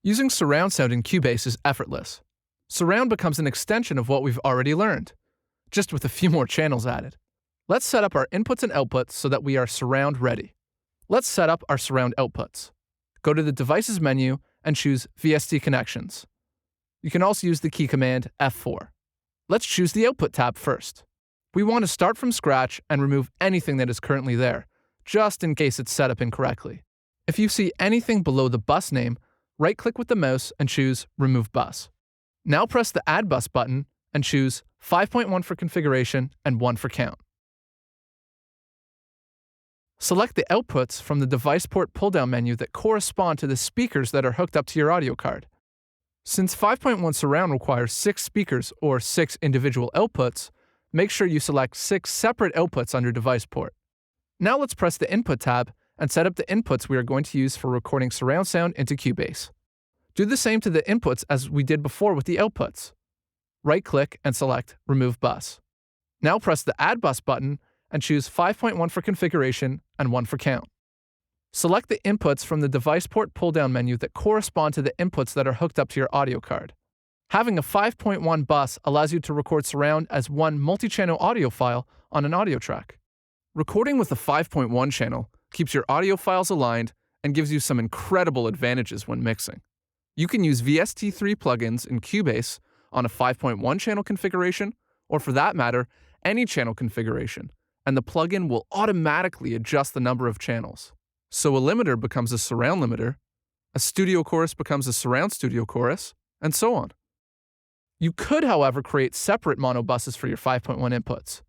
Using surround sound in Cubase is effortless. Surround becomes an extension of what we've already learned, just with a few more channels added. Let's set up our inputs and outputs so that we are surround ready. Let's set up our surround outputs. Go to the Devices menu and choose VST Connections. You can also use the key command F4. Let's choose the Output tab first. We want to start from scratch and remove anything that is currently there, just in case it's set up incorrectly. If you see anything below the bus name, right-click with the mouse and choose Remove Bus. Now press the Add Bus button and choose 5.1 for configuration and 1 for count. Select the outputs from the device port pull-down menu that correspond to the speakers that are hooked up to your audio card. Since 5.1 surround requires 6 speakers or 6 individual outputs, make sure you select 6 separate outputs under device port. Now let's press the Input tab and set up the inputs we are going to use for recording surround sound into Cubase. Do the same to the inputs as we did before with the outputs. Right-click and select Remove Bus. Now press the Add Bus button and choose 5.1 for configuration and 1 for count. Select the inputs from the device port pull-down menu that correspond to the inputs that are hooked up to your audio card. Having a 5.1 bus allows you to record surround as one multi-channel audio file on an audio track. Recording with a 5.1 channel keeps your audio files aligned and gives you some incredible advantages when mixing. You can use VST3 plugins in Cubase on a 5.1 channel configuration, or for that matter, any channel configuration, and the plugin will automatically adjust the number of channels. So a limiter becomes a surround limiter, a studio chorus becomes a surround studio chorus, and so on. You could, however, create separate mono buses for your 5.1 inputs.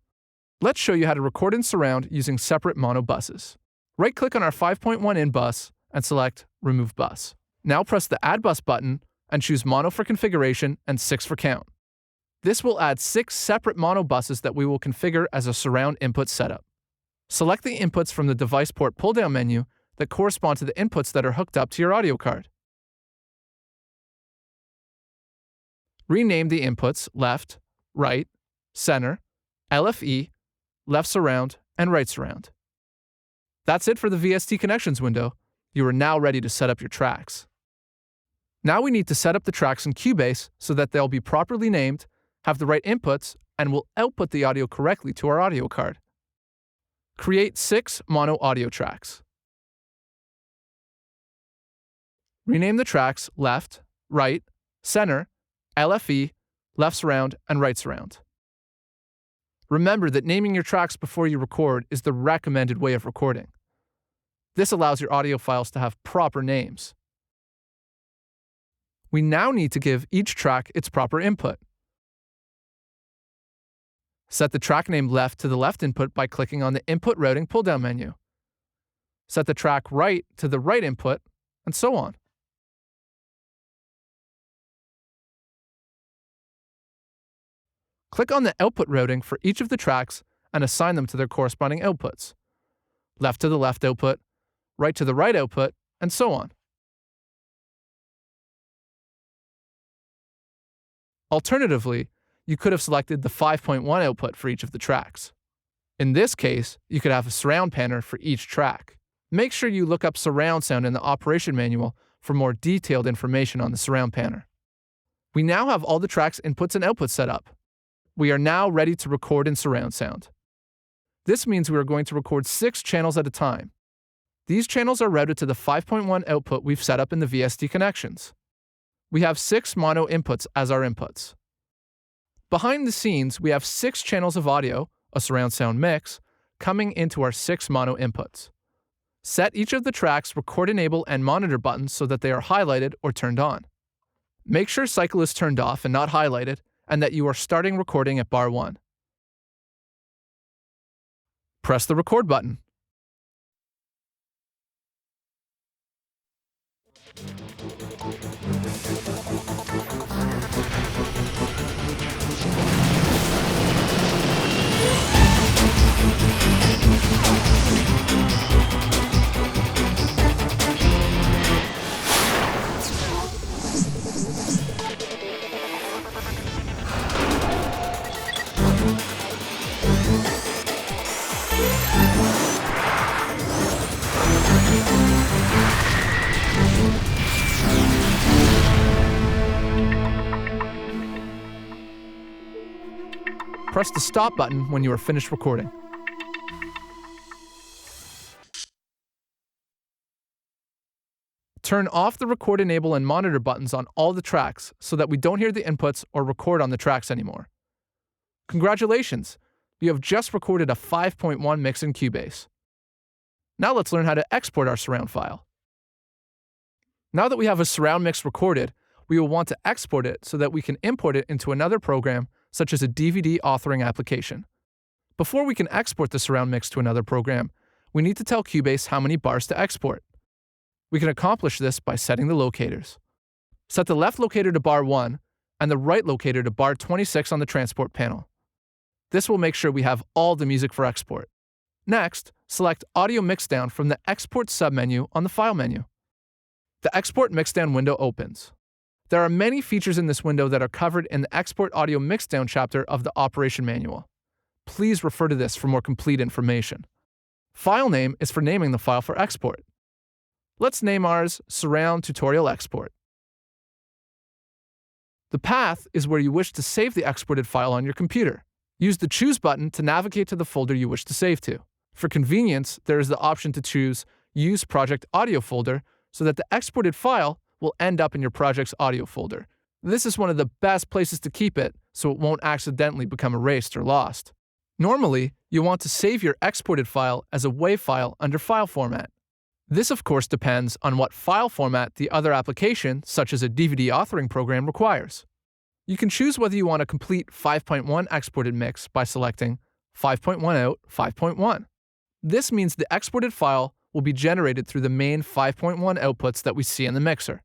Let's show you how to record in surround using separate mono buses. Right-click on our 5.1 in bus and select Remove Bus. Now press the Add Bus button and choose Mono for configuration and 6 for count. This will add 6 separate mono buses that we will configure as a surround input setup. Select the inputs from the device port pull-down menu that correspond to the inputs that are hooked up to your audio card. Rename the inputs left, right, center, LFE, left surround, and right surround. That's it for the VST Connections window. You are now ready to set up your tracks. Now we need to set up the tracks in Cubase so that they'll be properly named, have the right inputs, and will output the audio correctly to our audio card. Create 6 mono audio tracks. Rename the tracks left, right, center, LFE, left surround, and right surround. Remember that naming your tracks before you record is the recommended way of recording. This allows your audio files to have proper names. We now need to give each track its proper input. Set the track name left to the left input by clicking on the Input Routing pull-down menu. Set the track right to the right input, and so on. Click on the Output routing for each of the tracks and assign them to their corresponding outputs. Left to the left output, right to the right output, and so on. Alternatively, you could have selected the 5.1 output for each of the tracks. In this case, you could have a surround panner for each track. Make sure you look up surround sound in the operation manual for more detailed information on the surround panner. We now have all the tracks' inputs and outputs set up. We are now ready to record in surround sound. This means we are going to record 6 channels at a time. These channels are routed to the 5.1 output we've set up in the VST Connections. We have 6 mono inputs as our inputs. Behind the scenes, we have 6 channels of audio, a surround sound mix, coming into our 6 mono inputs. Set each of the tracks' Record Enable and Monitor buttons so that they are highlighted or turned on. Make sure Cycle is turned off and not highlighted, and that you are starting recording at bar 1. Press the Record button. press the stop button when you are finished recording. Turn off the record, enable, and monitor buttons on all the tracks so that we don't hear the inputs or record on the tracks anymore. Congratulations! You have just recorded a 5.1 mix in Cubase. Now let's learn how to export our surround file. Now that we have a surround mix recorded, we will want to export it so that we can import it into another program, such as a DVD authoring application. Before we can export the surround mix to another program, we need to tell Cubase how many bars to export. We can accomplish this by setting the locators. Set the left locator to bar 1 and the right locator to bar 26 on the transport panel. This will make sure we have all the music for export. Next, select Audio Mixdown from the Export submenu on the File menu. The Export Mixdown window opens. There are many features in this window that are covered in the Export Audio Mixdown chapter of the Operation Manual. Please refer to this for more complete information. File name is for naming the file for export. Let's name ours Surround Tutorial Export. The path is where you wish to save the exported file on your computer. Use the Choose button to navigate to the folder you wish to save to. For convenience, there is the option to choose Use Project Audio folder so that the exported file will end up in your project's audio folder. This is one of the best places to keep it so it won't accidentally become erased or lost. Normally, you want to save your exported file as a WAV file under File Format. This, of course, depends on what file format the other application, such as a DVD authoring program, requires. You can choose whether you want a complete 5.1 exported mix by selecting 5.1 out, 5.1. This means the exported file will be generated through the main 5.1 outputs that we see in the mixer.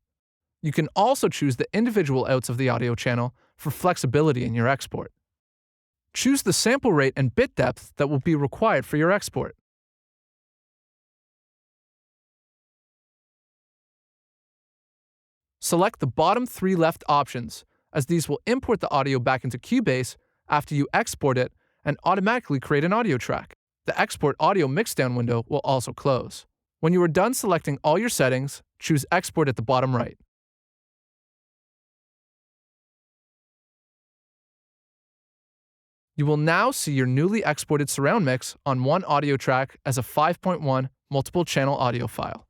You can also choose the individual outs of the audio channel for flexibility in your export. Choose the sample rate and bit depth that will be required for your export. Select the bottom 3 left options, as these will import the audio back into Cubase after you export it and automatically create an audio track. The Export Audio Mixdown window will also close. When you are done selecting all your settings, choose Export at the bottom right. You will now see your newly exported surround mix on one audio track as a 5.1 multiple channel audio file.